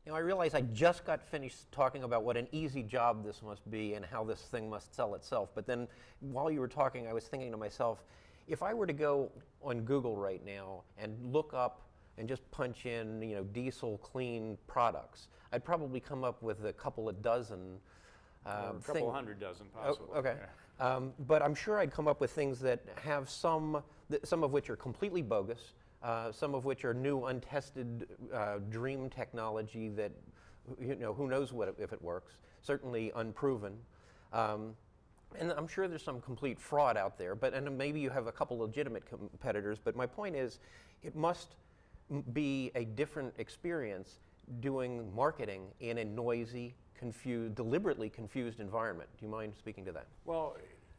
You know, I realize I just got finished talking about what an easy job this must be and how this thing must sell itself. But then while you were talking, I was thinking to myself, if I were to go on Google right now and look up and just punch in, you know, diesel clean products, I'd probably come up with a couple of dozen. Or a couple hundred dozen, possibly. Oh, okay. Yeah. But I'm sure I'd come up with things that have some of which are completely bogus, some of which are new, untested dream technology that, you know, who knows if it works. Certainly unproven. And I'm sure there's some complete fraud out there, and maybe you have a couple legitimate competitors, but my point is, it must be a different experience doing marketing in a noisy, confused, deliberately confused environment. Do you mind speaking to that? Well,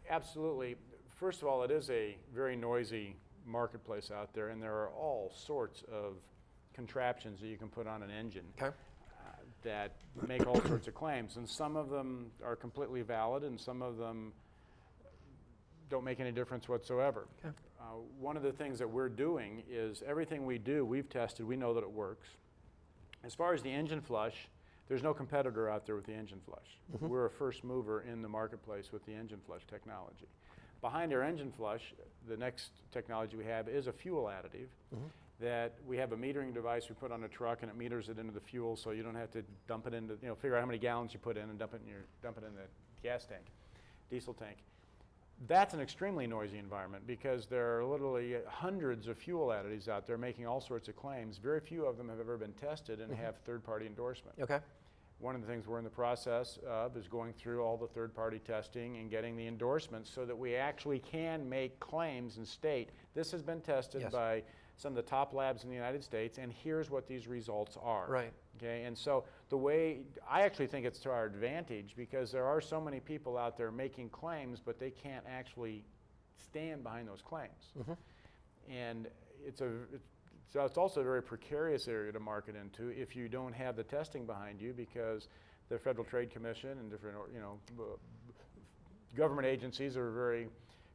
absolutely. First of all, it is a very noisy marketplace out there, and there are all sorts of contraptions that you can put on an engine. Okay. That make all sorts of claims, and some of them are completely valid and some of them don't make any difference whatsoever. Okay. One of the things that we're doing is everything we do, we've tested, we know that it works. As far as the engine flush, there's no competitor out there with the engine flush. Mm-hmm. We're a first mover in the marketplace with the engine flush technology. Behind our engine flush, the next technology we have is a fuel additive. Mm-hmm. That we have a metering device we put on a truck, and it meters it into the fuel, so you don't have to dump it into, you know, figure out how many gallons you put in and dump it in the gas tank, diesel tank. That's an extremely noisy environment because there are literally hundreds of fuel additives out there making all sorts of claims. Very few of them have ever been tested and have third-party endorsement. Okay. One of the things we're in the process of is going through all the third-party testing and getting the endorsements so that we actually can make claims and state, this has been tested by some of the top labs in the United States, and here's what these results are. Right. Okay, and so the way, I actually think it's to our advantage because there are so many people out there making claims, but they can't actually stand behind those claims. Mm-hmm. And so it's also a very precarious area to market into if you don't have the testing behind you, because the Federal Trade Commission and different, you know, government agencies are very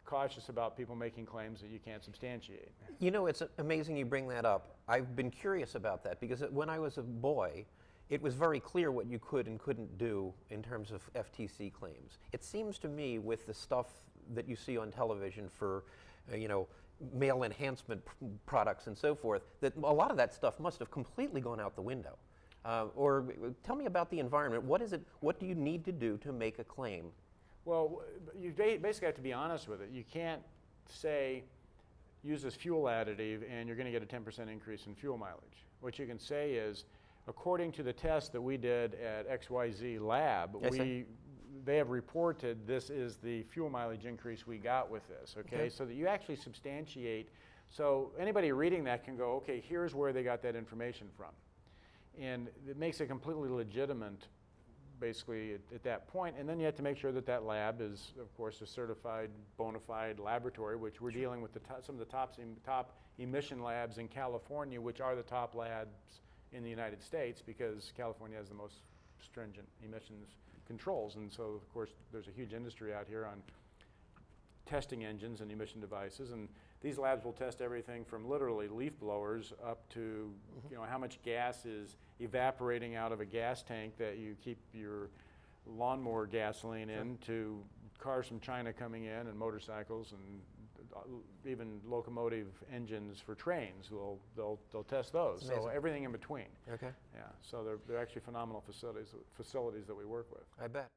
cautious about people making claims that you can't substantiate. You know, it's amazing you bring that up. I've been curious about that because when I was a boy, it was very clear what you could and couldn't do in terms of FTC claims. It seems to me with the stuff that you see on television for, you know, male enhancement products and so forth, that a lot of that stuff must have completely gone out the window. Or tell me about the environment. What is it? What do you need to do to make a claim? Well, you basically have to be honest with it. You can't say, use this fuel additive and you're going to get a 10% increase in fuel mileage. What you can say is, according to the test that we did at XYZ Lab, they have reported this is the fuel mileage increase we got with this, okay? So that you actually substantiate, so anybody reading that can go, okay, here's where they got that information from. And it makes it completely legitimate basically at that point, and then you have to make sure that that lab is, of course, a certified, bona fide laboratory, which we're dealing with some of the top emission labs in California, which are the top labs in the United States because California has the most stringent emissions controls, and so, of course, there's a huge industry out here on testing engines and emission devices, and these labs will test everything from literally leaf blowers up to you know, how much gas is evaporating out of a gas tank that you keep your lawnmower gasoline in, to cars from China coming in and motorcycles and even locomotive engines for trains. They'll test those. So everything in between. Okay. Yeah. So they're actually phenomenal facilities that we work with. I bet.